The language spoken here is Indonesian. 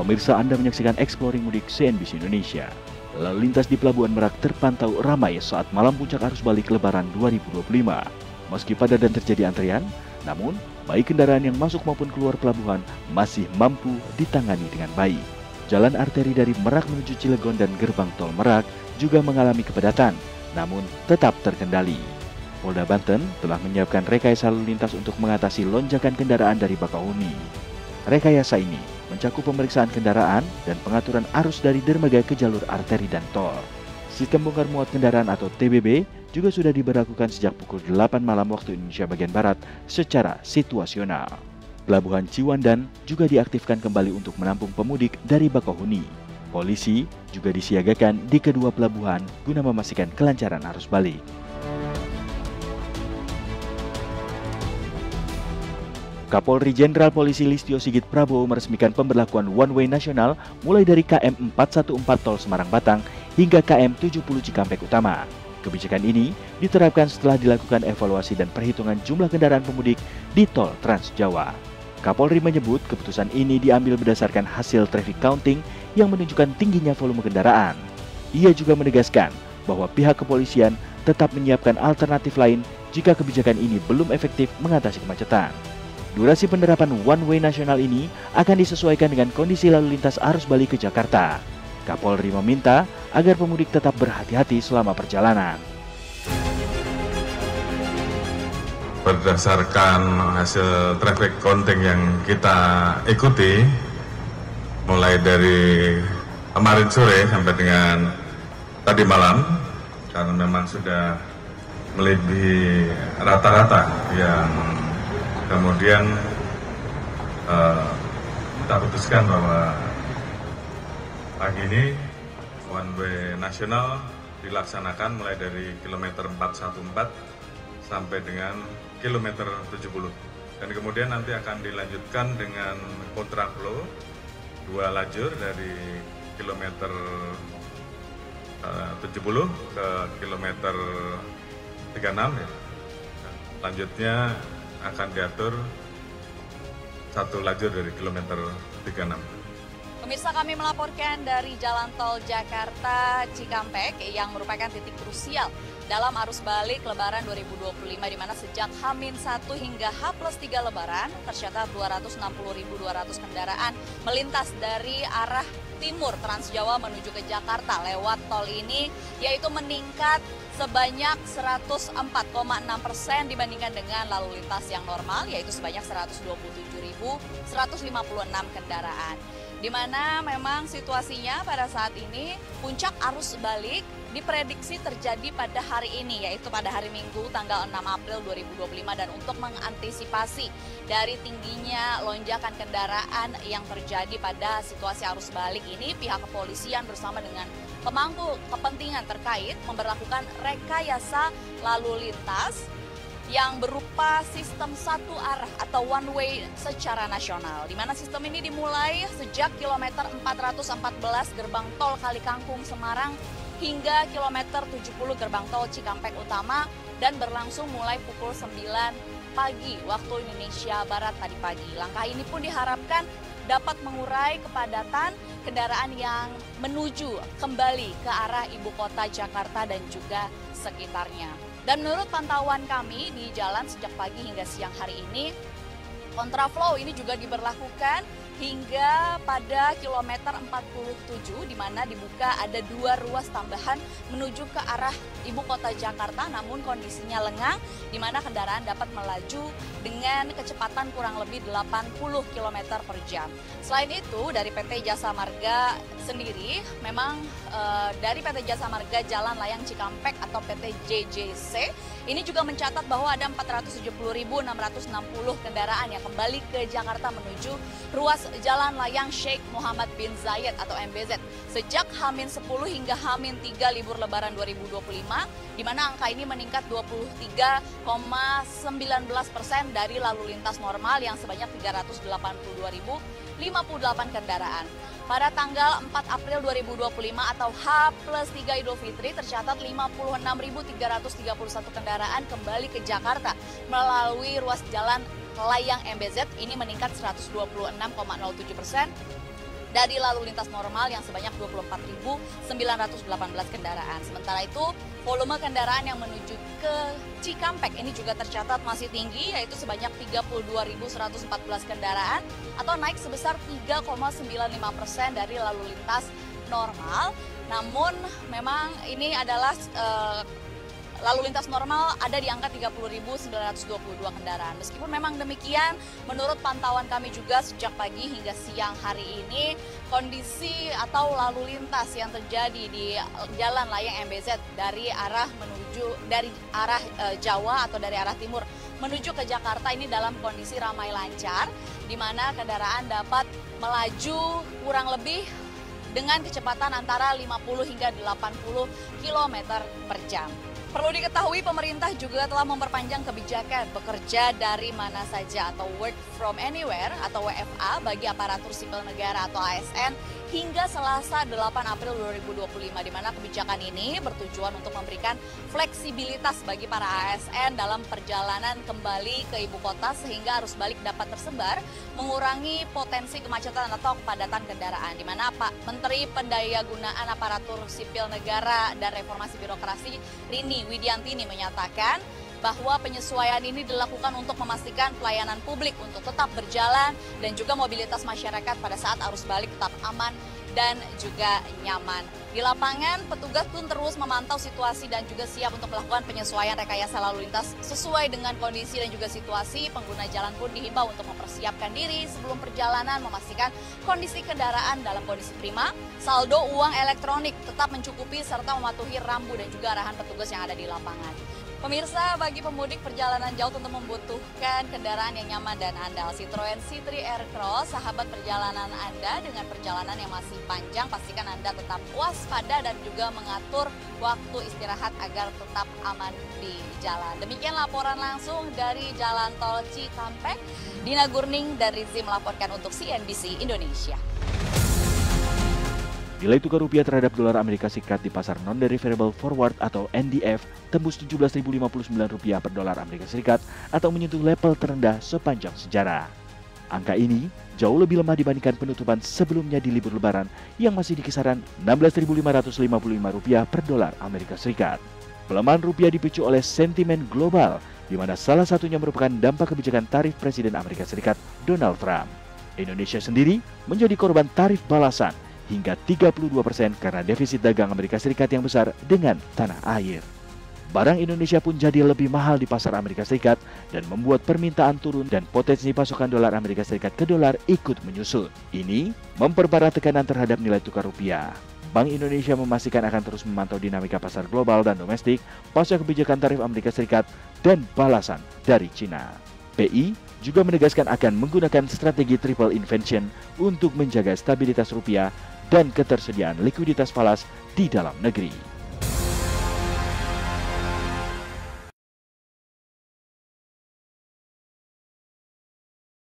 Pemirsa, Anda menyaksikan Exploring Mudik CNBC Indonesia. Lalu lintas di Pelabuhan Merak terpantau ramai saat malam puncak arus balik Lebaran 2025. Meski padat dan terjadi antrian, namun baik kendaraan yang masuk maupun keluar pelabuhan masih mampu ditangani dengan baik. Jalan arteri dari Merak menuju Cilegon dan gerbang tol Merak juga mengalami kepadatan, namun tetap terkendali. Polda Banten telah menyiapkan rekayasa lalu lintas untuk mengatasi lonjakan kendaraan dari Bakauheni. Rekayasa ini mencakup pemeriksaan kendaraan dan pengaturan arus dari dermaga ke jalur arteri dan tol. Sistem bongkar muat kendaraan atau TBB juga sudah diberlakukan sejak pukul 8 malam waktu Indonesia bagian Barat secara situasional. Pelabuhan Ciwandan juga diaktifkan kembali untuk menampung pemudik dari Bakauheni. Polisi juga disiagakan di kedua pelabuhan guna memastikan kelancaran arus balik. Kapolri Jenderal Polisi Listio Sigit Prabowo meresmikan pemberlakuan one-way nasional mulai dari KM 414 Tol Semarang-Batang hingga KM 70 Cikampek Utama. Kebijakan ini diterapkan setelah dilakukan evaluasi dan perhitungan jumlah kendaraan pemudik di Tol Trans Jawa. Kapolri menyebut keputusan ini diambil berdasarkan hasil traffic counting yang menunjukkan tingginya volume kendaraan. Ia juga menegaskan bahwa pihak kepolisian tetap menyiapkan alternatif lain jika kebijakan ini belum efektif mengatasi kemacetan. Durasi penerapan one-way nasional ini akan disesuaikan dengan kondisi lalu lintas arus balik ke Jakarta. Kapolri meminta agar pemudik tetap berhati-hati selama perjalanan. Berdasarkan hasil traffic counting yang kita ikuti, mulai dari kemarin sore sampai dengan tadi malam, karena memang sudah melebihi rata-rata yang kemudian kita putuskan bahwa pagi ini one way nasional dilaksanakan mulai dari kilometer 414 sampai dengan kilometer 70. Dan kemudian nanti akan dilanjutkan dengan kontraflow 2 lajur dari kilometer 70 ke kilometer 36 ya. Lanjutnya akan diatur 1 lajur dari kilometer 36. Pemirsa, kami melaporkan dari Jalan Tol Jakarta Cikampek yang merupakan titik krusial dalam arus balik Lebaran 2025, di mana sejak H-1 hingga H+3 Lebaran tercatat 260.200 kendaraan melintas dari arah timur Trans Jawa menuju ke Jakarta lewat tol ini, yaitu meningkat sebanyak 104,6% dibandingkan dengan lalu lintas yang normal, yaitu sebanyak 127.156 kendaraan. Di mana memang situasinya pada saat ini puncak arus balik diprediksi terjadi pada hari ini, yaitu pada hari Minggu tanggal 6 April 2025. Dan untuk mengantisipasi dari tingginya lonjakan kendaraan yang terjadi pada situasi arus balik ini, pihak kepolisian bersama dengan pemangku kepentingan terkait memberlakukan rekayasa lalu lintas yang berupa sistem satu arah atau one way secara nasional, di mana sistem ini dimulai sejak kilometer 414 gerbang tol Kalikangkung Semarang hingga kilometer 70 gerbang tol Cikampek Utama dan berlangsung mulai pukul 9 pagi waktu Indonesia Barat tadi pagi. Langkah ini pun diharapkan dapat mengurai kepadatan kendaraan yang menuju kembali ke arah ibu kota Jakarta dan juga sekitarnya. Dan menurut pantauan kami di jalan sejak pagi hingga siang hari ini, kontraflow ini juga diberlakukan hingga pada kilometer 47, di mana dibuka ada 2 ruas tambahan menuju ke arah ibu kota Jakarta, namun kondisinya lengang, di mana kendaraan dapat melaju dengan kecepatan kurang lebih 80 km per jam. Selain itu, dari PT Jasa Marga sendiri, memang dari PT Jasa Marga Jalan Layang Cikampek atau PT JJC, ini juga mencatat bahwa ada 470.660 kendaraan yang kembali ke Jakarta menuju ruas Jalan Layang Sheikh Muhammad bin Zayed atau MBZ sejak H-10 hingga H-3 libur Lebaran 2025, di mana angka ini meningkat 23,19% dari lalu lintas normal yang sebanyak 382.058 kendaraan. Pada tanggal 4 April 2025 atau H+3 Idul Fitri tercatat 56.331 kendaraan kembali ke Jakarta melalui ruas jalan Layang MBZ, ini meningkat 126,07% dari lalu lintas normal yang sebanyak 24.918 kendaraan. Sementara itu, volume kendaraan yang menuju ke Cikampek ini juga tercatat masih tinggi, yaitu sebanyak 32.114 kendaraan atau naik sebesar 3,95% dari lalu lintas normal. Namun memang ini adalah lalu lintas normal ada di angka 30.922 kendaraan. Meskipun memang demikian, menurut pantauan kami juga sejak pagi hingga siang hari ini, kondisi atau lalu lintas yang terjadi di Jalan Layang MBZ dari arah Jawa atau dari arah timur menuju ke Jakarta ini dalam kondisi ramai lancar, di mana kendaraan dapat melaju kurang lebih dengan kecepatan antara 50 hingga 80 km per jam. Perlu diketahui pemerintah juga telah memperpanjang kebijakan bekerja dari mana saja atau work from anywhere atau WFA bagi aparatur sipil negara atau ASN hingga Selasa 8 April 2025, di mana kebijakan ini bertujuan untuk memberikan fleksibilitas bagi para ASN dalam perjalanan kembali ke ibu kota sehingga arus balik dapat tersebar, mengurangi potensi kemacetan atau kepadatan kendaraan, di mana Pak Menteri Pendayagunaan Aparatur Sipil Negara dan Reformasi Birokrasi Rini Widiantini menyatakan bahwa penyesuaian ini dilakukan untuk memastikan pelayanan publik untuk tetap berjalan dan juga mobilitas masyarakat pada saat arus balik tetap aman dan juga nyaman. Di lapangan, petugas pun terus memantau situasi dan juga siap untuk melakukan penyesuaian rekayasa lalu lintas sesuai dengan kondisi dan juga situasi. Pengguna jalan pun dihimbau untuk mempersiapkan diri sebelum perjalanan, memastikan kondisi kendaraan dalam kondisi prima, saldo uang elektronik tetap mencukupi serta mematuhi rambu dan juga arahan petugas yang ada di lapangan. Pemirsa, bagi pemudik perjalanan jauh tentu membutuhkan kendaraan yang nyaman dan andal. Citroen C3 Aircross, sahabat perjalanan Anda dengan perjalanan yang masih panjang, pastikan Anda tetap waspada dan juga mengatur waktu istirahat agar tetap aman di jalan. Demikian laporan langsung dari Jalan Tol Cikampek. Dina Gurning dan Rizzi melaporkan untuk CNBC Indonesia. Nilai tukar rupiah terhadap dolar Amerika Serikat di pasar non-deliverable forward atau NDF tembus Rp17.059 per dolar Amerika Serikat atau menyentuh level terendah sepanjang sejarah. Angka ini jauh lebih lemah dibandingkan penutupan sebelumnya di libur lebaran yang masih di kisaran Rp16.555 per dolar Amerika Serikat. Pelemahan rupiah dipicu oleh sentimen global, di mana salah satunya merupakan dampak kebijakan tarif Presiden Amerika Serikat Donald Trump. Indonesia sendiri menjadi korban tarif balasan hingga 32% karena defisit dagang Amerika Serikat yang besar dengan tanah air. Barang Indonesia pun jadi lebih mahal di pasar Amerika Serikat dan membuat permintaan turun dan potensi pasokan dolar Amerika Serikat ke dolar ikut menyusut. Ini memperparah tekanan terhadap nilai tukar rupiah. Bank Indonesia memastikan akan terus memantau dinamika pasar global dan domestik pasca kebijakan tarif Amerika Serikat dan balasan dari Cina. BI juga menegaskan akan menggunakan strategi triple invention untuk menjaga stabilitas rupiah dan ketersediaan likuiditas falas di dalam negeri.